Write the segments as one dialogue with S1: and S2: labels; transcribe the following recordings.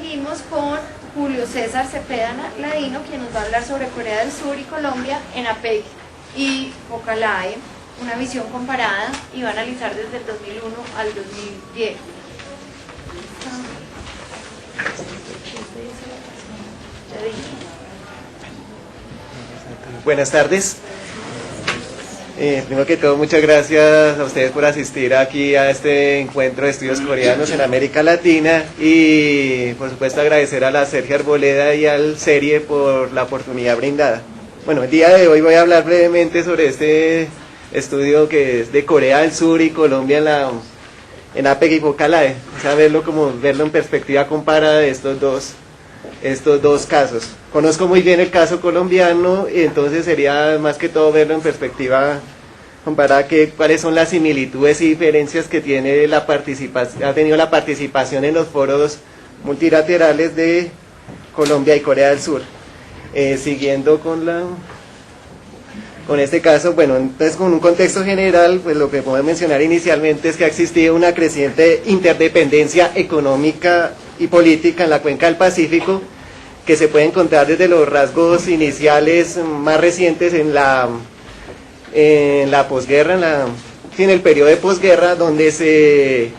S1: seguimos con Julio César Cepeda Ladino, quien nos va a hablar sobre Corea del Sur y Colombia en APEC y Focalae, una visión comparada, y va a analizar desde el 2001 al 2010.
S2: Buenas tardes. Primero que todo, muchas gracias a ustedes por asistir aquí a este encuentro de estudios coreanos en América Latina, y por supuesto agradecer a la Sergio Arboleda y al Serie por la oportunidad brindada. Bueno, el día de hoy voy a hablar brevemente sobre este estudio que es de Corea del Sur y Colombia en APEC y Focalae, o sea, verlo en perspectiva comparada de estos dos casos. Conozco muy bien el caso colombiano, y entonces sería más que todo verlo en perspectiva comparada, cuáles son las similitudes y diferencias que tiene ha tenido la participación en los foros multilaterales de Colombia y Corea del Sur. Siguiendo con este caso, bueno, entonces con un contexto general, pues lo que podemos mencionar inicialmente es que ha existido una creciente interdependencia económica y política en la cuenca del Pacífico, que se puede encontrar desde los rasgos iniciales más recientes en la posguerra, en el periodo de posguerra, donde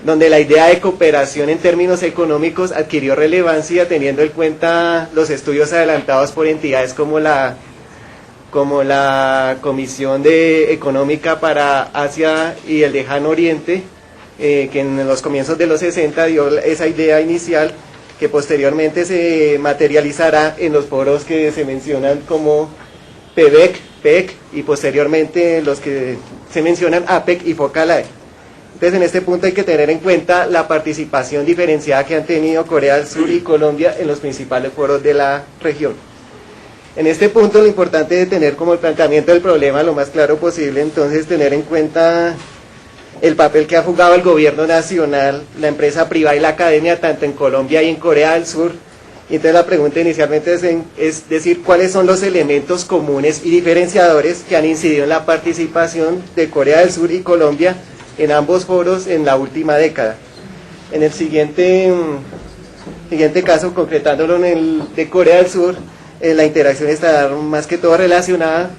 S2: la idea de cooperación en términos económicos adquirió relevancia, teniendo en cuenta los estudios adelantados por entidades como la Comisión Económica para Asia y el Lejano Oriente, que en los comienzos de los 60 dio esa idea inicial, que posteriormente se materializará en los foros que se mencionan como PEC, y posteriormente los que se mencionan APEC y Focalae. Entonces, en este punto hay que tener en cuenta la participación diferenciada que han tenido Corea del Sur y Colombia en los principales foros de la región. En este punto, lo importante es tener como el planteamiento del problema lo más claro posible, entonces tener en cuenta el papel que ha jugado el gobierno nacional, la empresa privada y la academia, tanto en Colombia y en Corea del Sur. Y entonces la pregunta inicialmente es decir, cuáles son los elementos comunes y diferenciadores que han incidido en la participación de Corea del Sur y Colombia en ambos foros en la última década. En el siguiente caso, concretándolo en el de Corea del Sur, la interacción está más que todo relacionada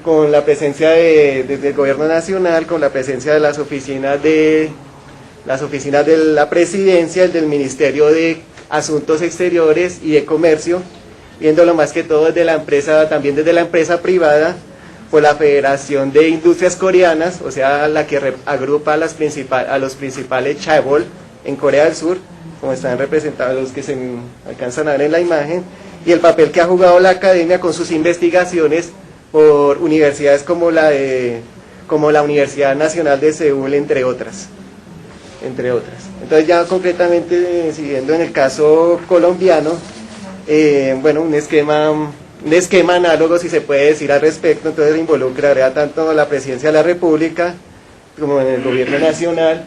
S2: con la presencia del gobierno nacional, con la presencia de las oficinas de la presidencia, del Ministerio de Asuntos Exteriores y de Comercio, viéndolo más que todo también desde la empresa privada, por la Federación de Industrias Coreanas, o sea, la que agrupa a los principales chaebol en Corea del Sur, como están representados los que se alcanzan a ver en la imagen, y el papel que ha jugado la academia con sus investigaciones por universidades como la Universidad Nacional de Seúl, entre otras. Entonces, ya concretamente, siguiendo en el caso colombiano, bueno, un esquema análogo, si se puede decir al respecto, entonces involucraría tanto la Presidencia de la República como en el Gobierno Nacional,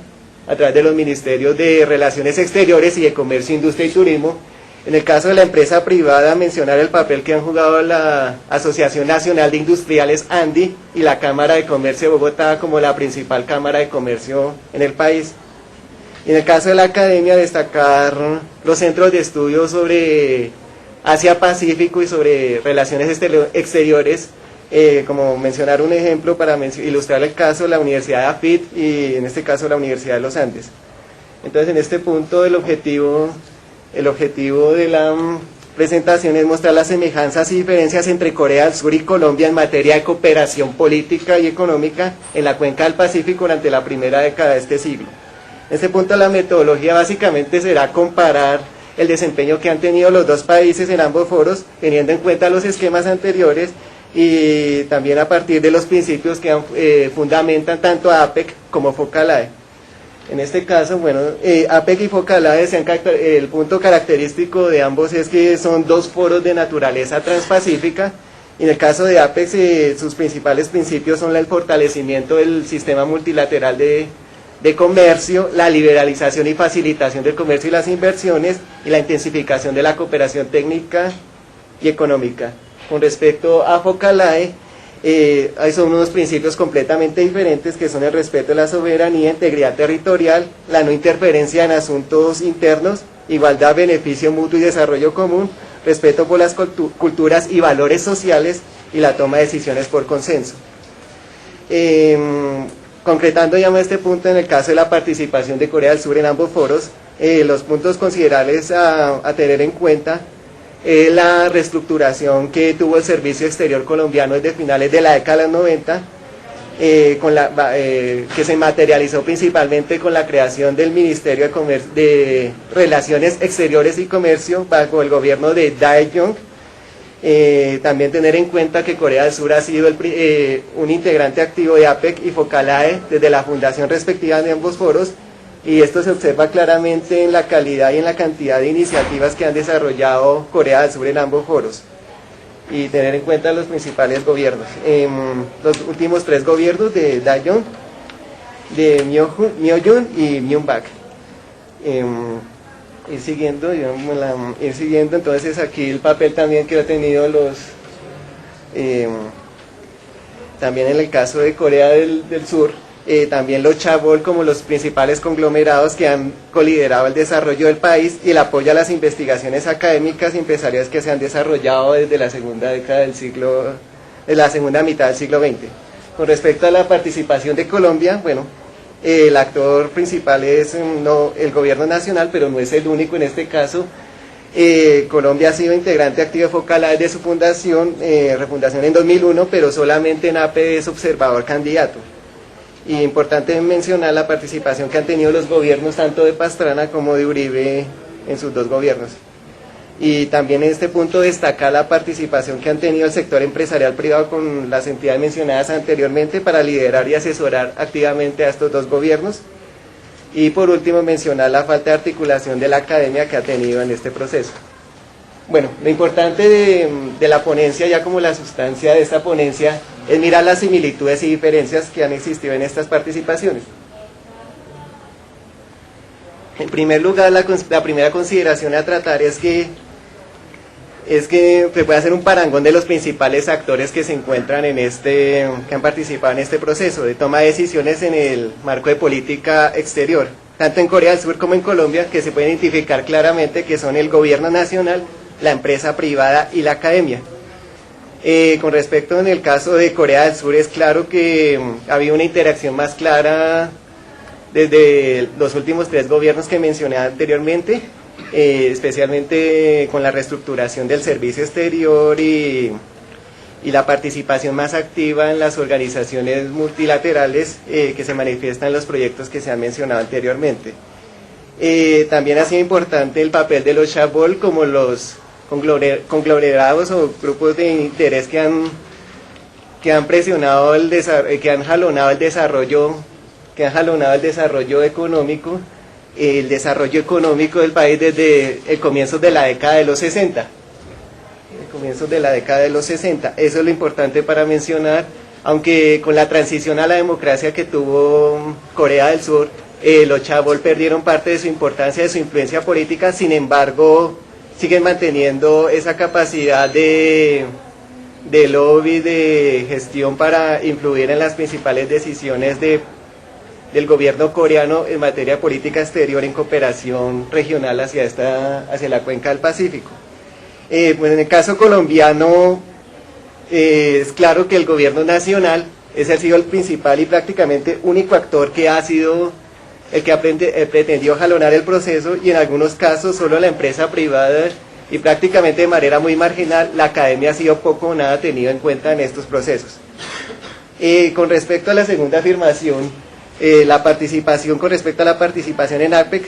S2: a través de los Ministerios de Relaciones Exteriores y de Comercio, Industria y Turismo. En el caso de la empresa privada, mencionar el papel que han jugado la Asociación Nacional de Industriales ANDI y la Cámara de Comercio de Bogotá como la principal cámara de comercio en el país. Y en el caso de la academia, destacar los centros de estudio sobre Asia-Pacífico y sobre relaciones exteriores, como mencionar un ejemplo para ilustrar el caso, la Universidad de AFIT y en este caso la Universidad de los Andes. Entonces, en este punto el objetivo de la presentación es mostrar las semejanzas y diferencias entre Corea del Sur y Colombia en materia de cooperación política y económica en la cuenca del Pacífico durante la primera década de este siglo. En este punto la metodología básicamente será comparar el desempeño que han tenido los dos países en ambos foros, teniendo en cuenta los esquemas anteriores y también a partir de los principios que fundamentan tanto a APEC como Focalae. En este caso, bueno, APEC y Focalae, el punto característico de ambos es que son dos foros de naturaleza transpacífica. En el caso de APEC, sus principales principios son el fortalecimiento del sistema multilateral de comercio, la liberalización y facilitación del comercio y las inversiones, y la intensificación de la cooperación técnica y económica. Con respecto a Focalae, son unos principios completamente diferentes, que son el respeto de la soberanía, integridad territorial, la no interferencia en asuntos internos, igualdad, beneficio mutuo y desarrollo común, respeto por las culturas y valores sociales y la toma de decisiones por consenso. Concretando ya más este punto, en el caso de la participación de Corea del Sur en ambos foros, los puntos considerables a tener en cuenta es la reestructuración que tuvo el servicio exterior colombiano desde finales de la década de los 90, que se materializó principalmente con la creación del Ministerio de Relaciones Exteriores y Comercio bajo el gobierno de Dae-jung. También tener en cuenta que Corea del Sur ha sido un integrante activo de APEC y FOCALAE desde la fundación respectiva de ambos foros, y esto se observa claramente en la calidad y en la cantidad de iniciativas que han desarrollado Corea del Sur en ambos foros, y tener en cuenta los principales gobiernos. Los últimos 3 gobiernos de Dae-jung, de Myo-jun y Myung-bak. Ir siguiendo, entonces aquí el papel también que ha tenido también en el caso de Corea del Sur, también los chaebol como los principales conglomerados que han coliderado el desarrollo del país y el apoyo a las investigaciones académicas y empresariales que se han desarrollado desde la segunda mitad del siglo XX. Con respecto a la participación de Colombia, bueno, el actor principal es el gobierno nacional, pero no es el único en este caso. Colombia ha sido integrante activo de FOCALAE desde su refundación en 2001, pero solamente en APE es observador candidato. Y importante mencionar la participación que han tenido los gobiernos tanto de Pastrana como de Uribe en sus 2 gobiernos. Y también en este punto destacar la participación que han tenido el sector empresarial privado con las entidades mencionadas anteriormente para liderar y asesorar activamente a estos 2 gobiernos. Y por último mencionar la falta de articulación de la academia que ha tenido en este proceso. Bueno, lo importante de la ponencia, ya como la sustancia de esta ponencia, es mirar las similitudes y diferencias que han existido en estas participaciones. En primer lugar, la primera consideración a tratar es que se puede hacer un parangón de los principales actores que se encuentran que han participado en este proceso de toma de decisiones en el marco de política exterior, tanto en Corea del Sur como en Colombia, que se pueden identificar claramente que son el gobierno nacional, la empresa privada y la academia. Con respecto en el caso de Corea del Sur, es claro que había una interacción más clara desde los últimos 3 gobiernos que mencioné anteriormente, especialmente con la reestructuración del servicio exterior y la participación más activa en las organizaciones multilaterales que se manifiestan en los proyectos que se han mencionado anteriormente. También ha sido importante el papel de los chaebol como los conglomerados o grupos de interés que han jalonado el desarrollo económico del país desde el comienzo de la década de los 60. Eso es lo importante para mencionar, aunque con la transición a la democracia que tuvo Corea del Sur, los chaebol perdieron parte de su importancia, de su influencia política. Sin embargo, siguen manteniendo esa capacidad de lobby, de gestión para influir en las principales decisiones del gobierno coreano en materia de política exterior en cooperación regional hacia la cuenca del Pacífico. Pues en el caso colombiano, es claro que el gobierno nacional ese ha sido el principal y prácticamente único actor que ha sido el que pretendió jalonar el proceso, y en algunos casos solo la empresa privada y prácticamente de manera muy marginal la academia ha sido poco o nada tenido en cuenta en estos procesos. Con respecto a la segunda afirmación, con respecto a la participación en APEC,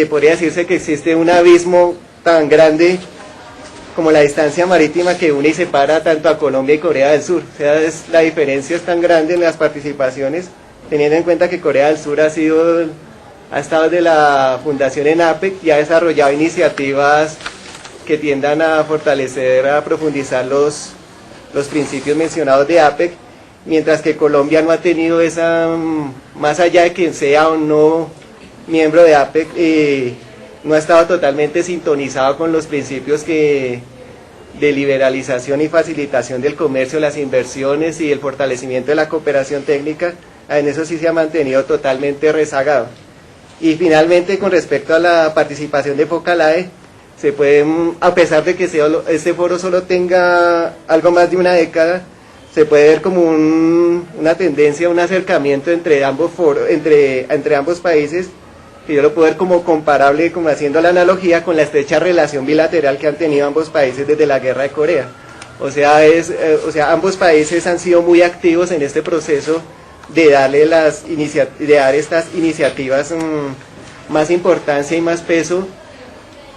S2: podría decirse que existe un abismo tan grande como la distancia marítima que une y separa tanto a Colombia y Corea del Sur. O sea, la diferencia es tan grande en las participaciones, teniendo en cuenta que Corea del Sur ha estado desde la fundación en APEC y ha desarrollado iniciativas que tiendan a fortalecer, a profundizar los principios mencionados de APEC, mientras que Colombia no ha tenido más allá de que sea o no miembro de APEC, no ha estado totalmente sintonizado con los principios de liberalización y facilitación del comercio, las inversiones y el fortalecimiento de la cooperación técnica. En eso sí se ha mantenido totalmente rezagado. Y finalmente, con respecto a la participación de Focalae, se puede, a pesar de que este foro solo tenga algo más de una década, se puede ver como una tendencia, un acercamiento entre ambos foros, entre ambos países, que yo lo puedo ver como comparable, como haciendo la analogía con la estrecha relación bilateral que han tenido ambos países desde la guerra de Corea. O sea, ambos países han sido muy activos en este proceso de dar estas iniciativas más importancia y más peso,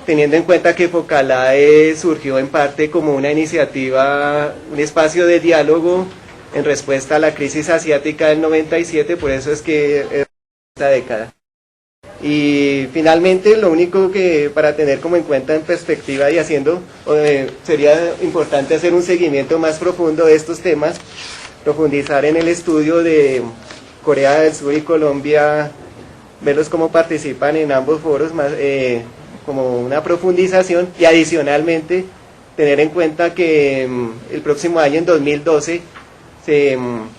S2: teniendo en cuenta que Focalae surgió en parte como una iniciativa, un espacio de diálogo en respuesta a la crisis asiática del 97, por eso es que esta década. Y finalmente, lo único que para tener como en cuenta en perspectiva y sería importante hacer un seguimiento más profundo de estos temas, profundizar en el estudio de Corea del Sur y Colombia, verlos cómo participan en ambos foros, como una profundización, y adicionalmente tener en cuenta que el próximo año, en 2012,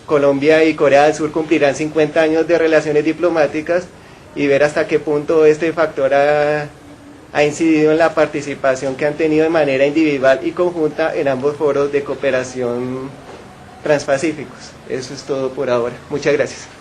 S2: Colombia y Corea del Sur cumplirán 50 años de relaciones diplomáticas, y ver hasta qué punto este factor ha incidido en la participación que han tenido de manera individual y conjunta en ambos foros de cooperación transpacíficos. Eso es todo por ahora. Muchas gracias.